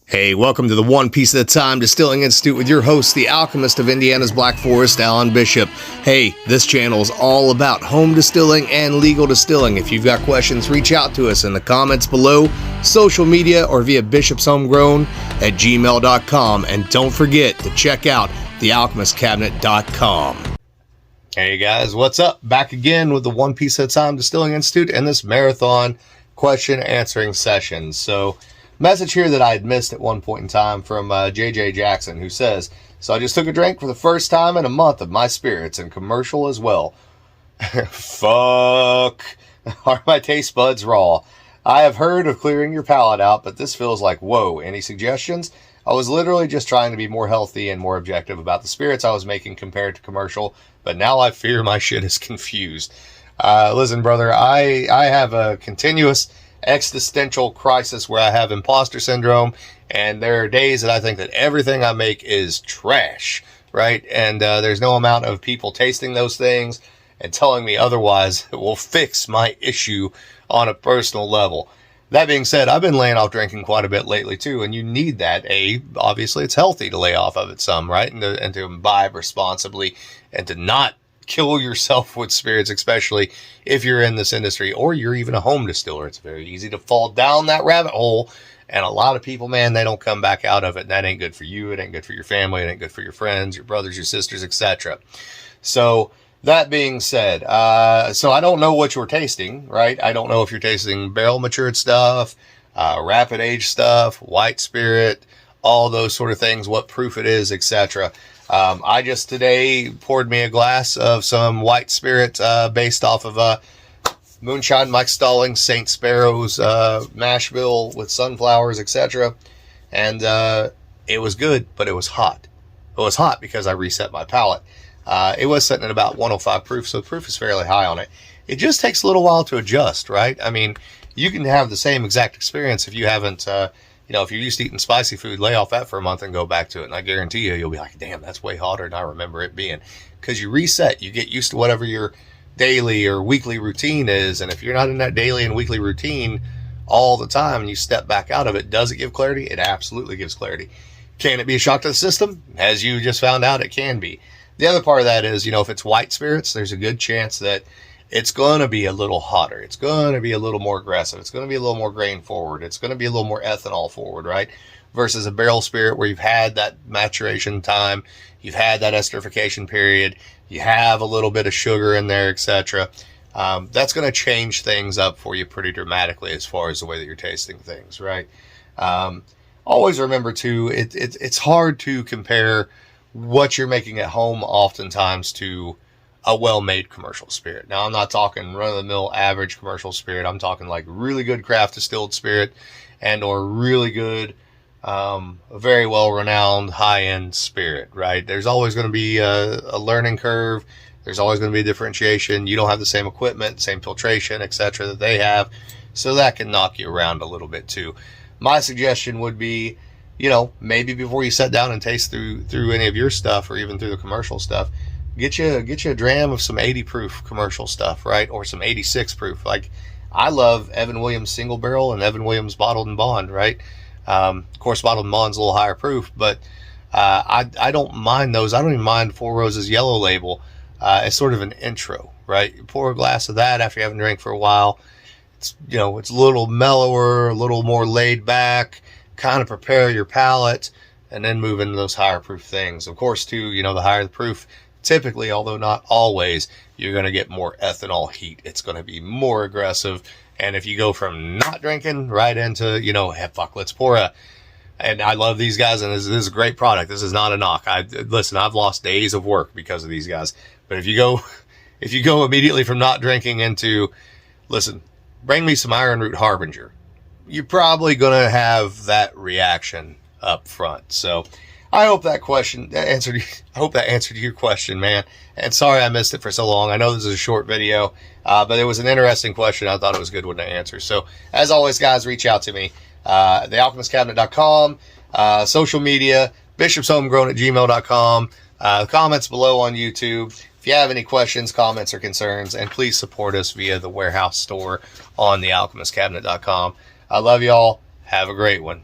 Hey, welcome to the One Piece at a Time Distilling Institute with your host, the alchemist of Indiana's Black Forest, Alan Bishop. Hey, this channel is all about home distilling and legal distilling. If you've got questions, reach out to us in the comments below, social media, or via bishopshomegrown@gmail.com. And don't forget to check out thealchemistcabinet.com. Hey guys, what's up? Back again with the One Piece at a Time Distilling Institute and this marathon question answering session. So, message here that I had missed at one point in time from JJ Jackson, who says, so I just took a drink for the first time in a month of my spirits and commercial as well. Fuck. Are my taste buds raw? I have heard of clearing your palate out, but this feels like, whoa. Any suggestions? I was literally just trying to be more healthy and more objective about the spirits I was making compared to commercial, but now I fear my shit is confused. Listen, brother, I have a continuous existential crisis where I have imposter syndrome, and there are days that I think that everything I make is trash, right? And there's no amount of people tasting those things and telling me otherwise that will fix my issue on a personal level. That being said, I've been laying off drinking quite a bit lately too, and you need that. Obviously it's healthy to lay off of it some, right? And to imbibe responsibly and to not kill yourself with spirits, especially if you're in this industry or you're even a home distiller. It's very easy to fall down that rabbit hole, and a lot of people, man, they don't come back out of it, and that ain't good for you. It ain't good for your family. It ain't good for your friends, your brothers, your sisters, etc. So that being said, so I don't know what you're tasting, right? I don't know if you're tasting barrel matured stuff, rapid age stuff, white spirit, all those sort of things, what proof it is, etc. I just today poured me a glass of some white spirit based off of moonshine Mike Stallings, St. Sparrow's mash bill with sunflowers, etc. And it was good, but it was hot. It was hot because I reset my palate. It was sitting at about 105 proof, so the proof is fairly high on it. It just takes a little while to adjust, right? I mean, you can have the same exact experience if you haven't... if you're used to eating spicy food, lay off that for a month and go back to it. And I guarantee you'll be like, damn, that's way hotter than I remember it being. Because you reset, you get used to whatever your daily or weekly routine is. And if you're not in that daily and weekly routine all the time and you step back out of it, does it give clarity? It absolutely gives clarity. Can it be a shock to the system? As you just found out, it can be. The other part of that is, if it's white spirits, there's a good chance that it's going to be a little hotter. It's going to be a little more aggressive. It's going to be a little more grain forward. It's going to be a little more ethanol forward, right? Versus a barrel spirit where you've had that maturation time, you've had that esterification period, you have a little bit of sugar in there, etc. That's going to change things up for you pretty dramatically as far as the way that you're tasting things, right? Always remember too, it's hard to compare what you're making at home oftentimes to a well-made commercial spirit. Now, I'm not talking run-of-the-mill average commercial spirit. I'm talking like really good craft distilled spirit and or really good, very well-renowned high-end spirit, right? There's always going to be a learning curve. There's always going to be differentiation. You don't have the same equipment, same filtration, etc. that they have. So that can knock you around a little bit too. My suggestion would be, maybe before you sit down and taste through any of your stuff or even through the commercial stuff, get you a dram of some 80 proof commercial stuff, right? Or some 86 proof. Like, I love Evan Williams single barrel and Evan Williams bottled and bond, right? Of course, bottled and bond's a little higher proof, but I don't mind those. I don't even mind Four Roses Yellow Label as sort of an intro, right? You pour a glass of that after you haven't drank for a while. It's, it's a little mellower, a little more laid back, kind of prepare your palate, and then move into those higher proof things. Of course, too, the higher the proof, typically, although not always, you're going to get more ethanol heat. It's going to be more aggressive. And if you go from not drinking right into, hey, fuck, let's pour and I love these guys, and this is a great product. This is not a knock. Listen, I've lost days of work because of these guys. But if you go immediately from not drinking into, listen, bring me some Iron Root Harbinger, you're probably going to have that reaction up front. So I hope that answered your question, man. And sorry I missed it for so long. I know this is a short video, but it was an interesting question. I thought it was a good one to answer. So as always, guys, reach out to me. thealchemistcabinet.com, social media, bishopshomegrown@gmail.com, comments below on YouTube. If you have any questions, comments, or concerns, and please support us via the warehouse store on thealchemistcabinet.com. I love y'all. Have a great one.